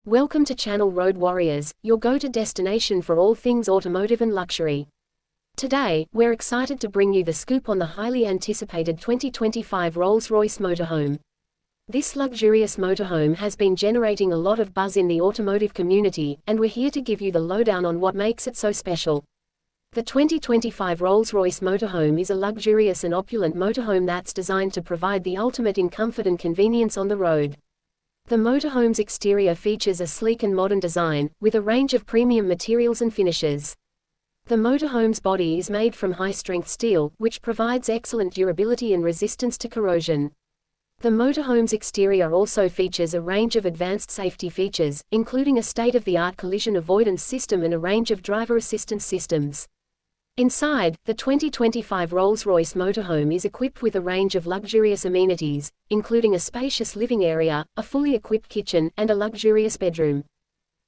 Welcome to Channel Road Warriors, your go-to destination for all things automotive and luxury. Today, we're excited to bring you the scoop on the highly anticipated 2025 Rolls-Royce Motorhome. This luxurious motorhome has been generating a lot of buzz in the automotive community, and we're here to give you the lowdown on what makes it so special. The 2025 Rolls-Royce Motorhome is a luxurious and opulent motorhome that's designed to provide the ultimate in comfort and convenience on the road. The motorhome's exterior features a sleek and modern design, with a range of premium materials and finishes. The motorhome's body is made from high-strength steel, which provides excellent durability and resistance to corrosion. The motorhome's exterior also features a range of advanced safety features, including a state-of-the-art collision avoidance system and a range of driver assistance systems. Inside, the 2025 Rolls-Royce Motorhome is equipped with a range of luxurious amenities, including a spacious living area, a fully equipped kitchen, and a luxurious bedroom.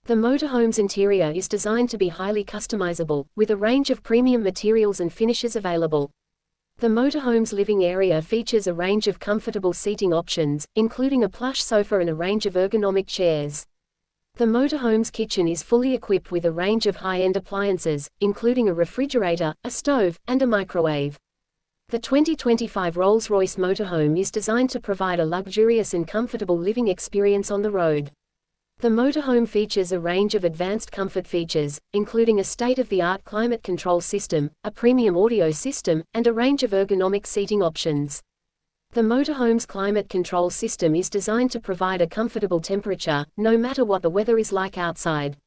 The motorhome's interior is designed to be highly customizable, with a range of premium materials and finishes available. The motorhome's living area features a range of comfortable seating options, including a plush sofa and a range of ergonomic chairs. The motorhome's kitchen is fully equipped with a range of high-end appliances, including a refrigerator, a stove, and a microwave. The 2025 Rolls-Royce Motorhome is designed to provide a luxurious and comfortable living experience on the road. The motorhome features a range of advanced comfort features, including a state-of-the-art climate control system, a premium audio system, and a range of ergonomic seating options. The motorhome's climate control system is designed to provide a comfortable temperature, no matter what the weather is like outside.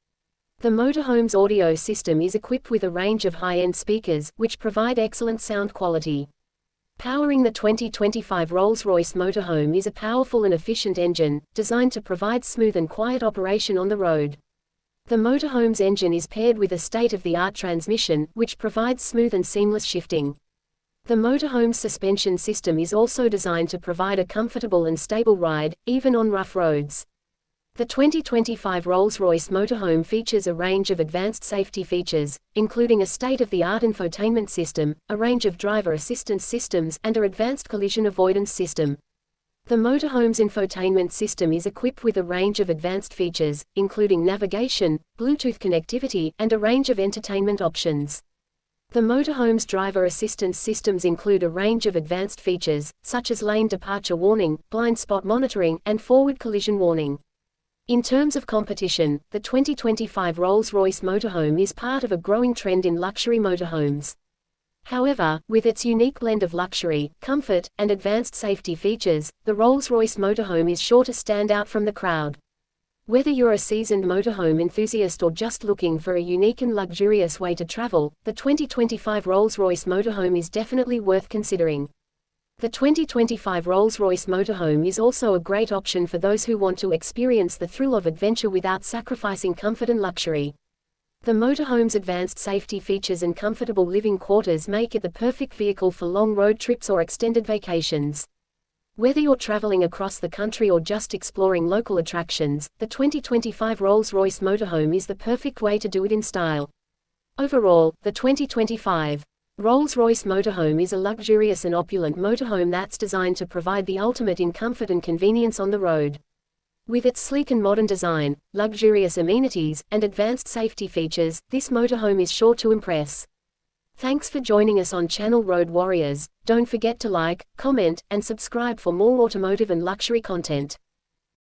The motorhome's audio system is equipped with a range of high-end speakers, which provide excellent sound quality. Powering the 2025 Rolls-Royce Motorhome is a powerful and efficient engine, designed to provide smooth and quiet operation on the road. The motorhome's engine is paired with a state-of-the-art transmission, which provides smooth and seamless shifting. The motorhome's suspension system is also designed to provide a comfortable and stable ride, even on rough roads. The 2025 Rolls-Royce Motorhome features a range of advanced safety features, including a state-of-the-art infotainment system, a range of driver assistance systems, and an advanced collision avoidance system. The motorhome's infotainment system is equipped with a range of advanced features, including navigation, Bluetooth connectivity, and a range of entertainment options. The motorhome's driver assistance systems include a range of advanced features, such as lane departure warning, blind spot monitoring, and forward collision warning. In terms of competition, the 2025 Rolls-Royce Motorhome is part of a growing trend in luxury motorhomes. However, with its unique blend of luxury, comfort, and advanced safety features, the Rolls-Royce Motorhome is sure to stand out from the crowd. Whether you're a seasoned motorhome enthusiast or just looking for a unique and luxurious way to travel, the 2025 Rolls-Royce Motorhome is definitely worth considering. The 2025 Rolls-Royce Motorhome is also a great option for those who want to experience the thrill of adventure without sacrificing comfort and luxury. The motorhome's advanced safety features and comfortable living quarters make it the perfect vehicle for long road trips or extended vacations. Whether you're traveling across the country or just exploring local attractions, the 2025 Rolls-Royce Motorhome is the perfect way to do it in style. Overall, the 2025 Rolls-Royce Motorhome is a luxurious and opulent motorhome that's designed to provide the ultimate in comfort and convenience on the road. With its sleek and modern design, luxurious amenities, and advanced safety features, this motorhome is sure to impress. Thanks for joining us on Channel Road Warriors. Don't forget to like, comment, and subscribe for more automotive and luxury content.